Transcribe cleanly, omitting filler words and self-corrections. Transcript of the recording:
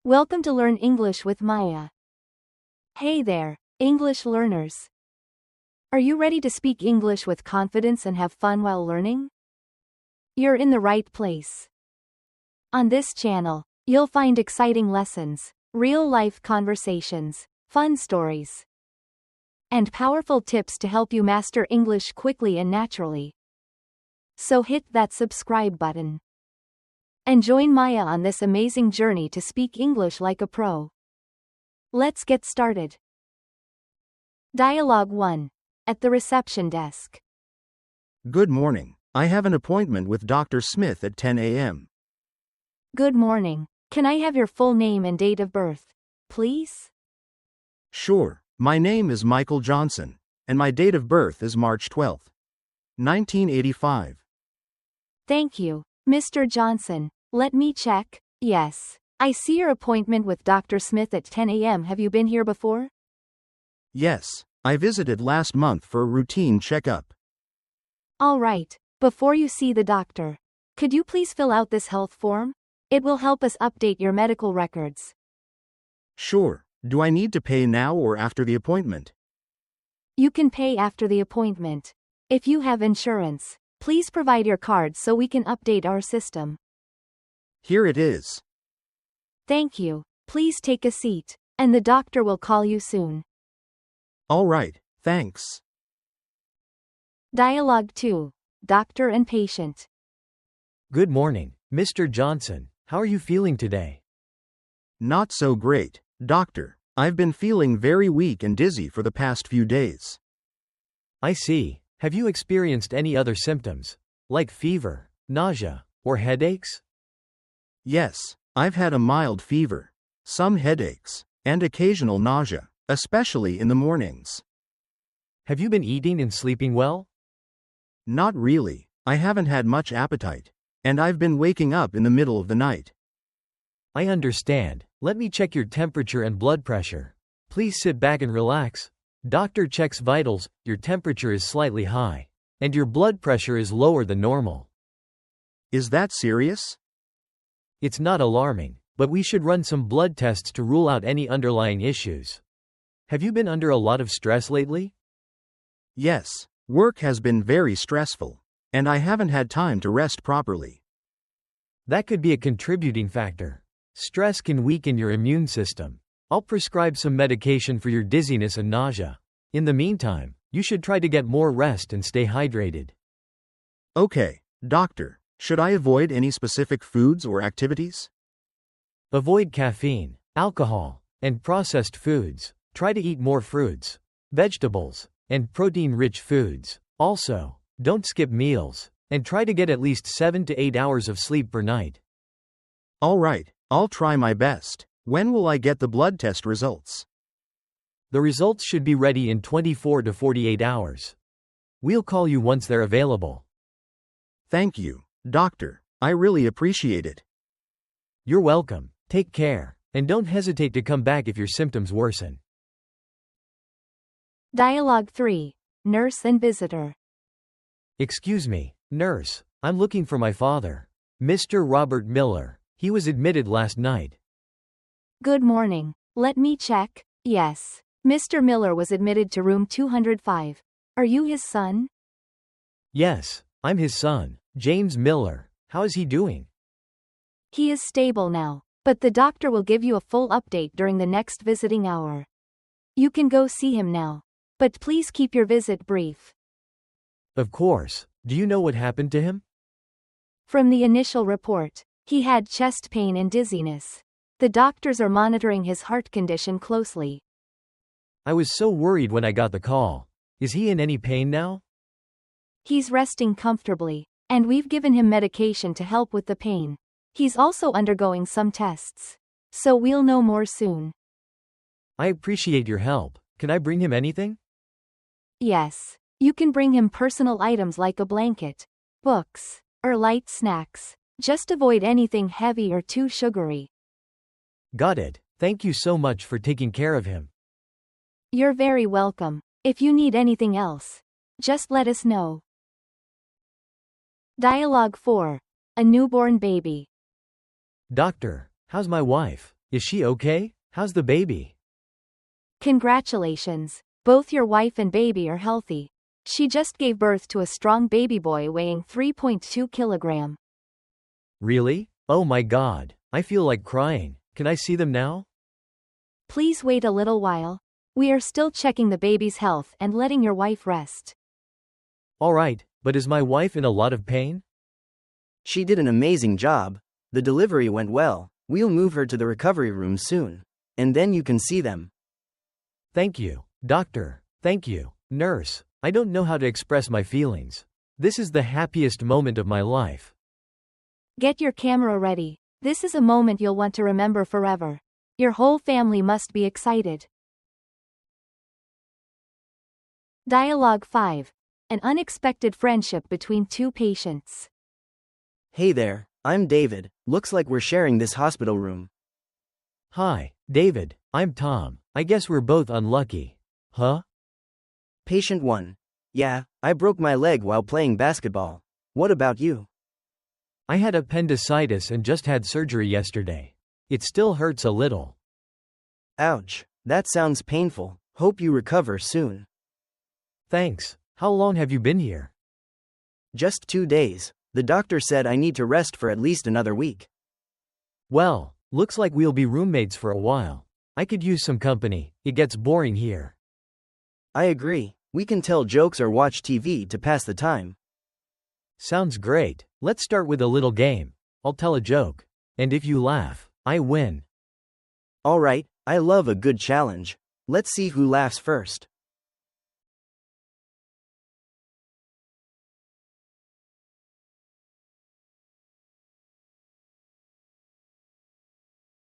Welcome to Learn English with Maya. Hey there, English learners. Are you ready to speak English with confidence and have fun while learning? You're in the right place. On this channel, you'll find exciting lessons, real-life conversations, fun stories, and powerful tips to help you master English quickly and naturally. So hit that subscribe button and join Maya on this amazing journey to speak English like a pro. Let's get started. Dialogue 1. At the reception desk. Good morning. I have an appointment with Dr. Smith at 10 a.m. Good morning. Can I have your full name and date of birth, please? Sure. My name is Michael Johnson, and my date of birth is March 12, 1985. Thank you, Mr. Johnson. Let me check. Yes. I see your appointment with Dr. Smith at 10 a.m. Have you been here before? Yes, I visited last month for a routine checkup. All right. Before you see the doctor, could you please fill out this health form? It will help us update your medical records. Sure. Do I need to pay now or after the appointment? You can pay after the appointment. If you have insurance, please provide your card so we can update our system. Here it is. Thank you. Please take a seat, and the doctor will call you soon. All right, thanks. Dialogue 2. Doctor and patient. Good morning, Mr. Johnson. How are you feeling today? Not so great, doctor. I've been feeling very weak and dizzy for the past few days. I see. Have you experienced any other symptoms, like fever, nausea, or headaches? Yes, I've had a mild fever, some headaches, and occasional nausea, especially in the mornings. Have you been eating and sleeping well? Not really. I haven't had much appetite, and I've been waking up in the middle of the night. I understand. Let me check your temperature and blood pressure. Please sit back and relax. Doctor checks vitals. Your temperature is slightly high, and your blood pressure is lower than normal. Is that serious? It's not alarming, but we should run some blood tests to rule out any underlying issues. Have you been under a lot of stress lately? Yes, work has been very stressful, and I haven't had time to rest properly. That could be a contributing factor. Stress can weaken your immune system. I'll prescribe some medication for your dizziness and nausea. In the meantime, you should try to get more rest and stay hydrated. Okay, doctor. Should I avoid any specific foods or activities? Avoid caffeine, alcohol, and processed foods. Try to eat more fruits, vegetables, and protein-rich foods. Also, don't skip meals, and try to get at least 7 to 8 hours of sleep per night. All right, I'll try my best. When will I get the blood test results? The results should be ready in 24 to 48 hours. We'll call you once they're available. Thank you, doctor. I really appreciate it. You're welcome. Take care, and don't hesitate to come back if your symptoms worsen. Dialogue 3. Nurse and visitor. Excuse me, nurse. I'm looking for my father, Mr. Robert Miller. He was admitted last night. Good morning. Let me check. Yes. Mr. Miller was admitted to room 205. Are you his son? Yes, I'm his son, James Miller. How is he doing? He is stable now, but the doctor will give you a full update during the next visiting hour. You can go see him now, but please keep your visit brief. Of course. Do you know what happened to him? From the initial report, he had chest pain and dizziness. The doctors are monitoring his heart condition closely. I was so worried when I got the call. Is he in any pain now? He's resting comfortably, and we've given him medication to help with the pain. He's also undergoing some tests, so we'll know more soon. I appreciate your help. Can I bring him anything? Yes, you can bring him personal items like a blanket, books, or light snacks. Just avoid anything heavy or too sugary. Got it. Thank you so much for taking care of him. You're very welcome. If you need anything else, just let us know. Dialogue 4. A newborn baby. Doctor, how's my wife? Is she okay? How's the baby? Congratulations. Both your wife and baby are healthy. She just gave birth to a strong baby boy weighing 3.2 kilogram. Really? Oh my God. I feel like crying. Can I see them now? Please wait a little while. We are still checking the baby's health and letting your wife rest. Alright, but is my wife in a lot of pain? She did an amazing job. The delivery went well. We'll move her to the recovery room soon. And then you can see them. Thank you, doctor. Thank you, nurse. I don't know how to express my feelings. This is the happiest moment of my life. Get your camera ready. This is a moment you'll want to remember forever. Your whole family must be excited. Dialogue 5. An unexpected friendship between two patients. Hey there, I'm David. Looks like we're sharing this hospital room. Hi, David. I'm Tom. I guess we're both unlucky. Huh? Patient 1. Yeah, I broke my leg while playing basketball. What about you? I had appendicitis and just had surgery yesterday. It still hurts a little. Ouch, that sounds painful. Hope you recover soon. Thanks. How long have you been here? Just 2 days. The doctor said I need to rest for at least another week. Well, looks like we'll be roommates for a while. I could use some company. It gets boring here. I agree. We can tell jokes or watch TV to pass the time. Sounds great. Let's start with a little game. I'll tell a joke. And if you laugh, I win. Alright, I love a good challenge. Let's see who laughs first.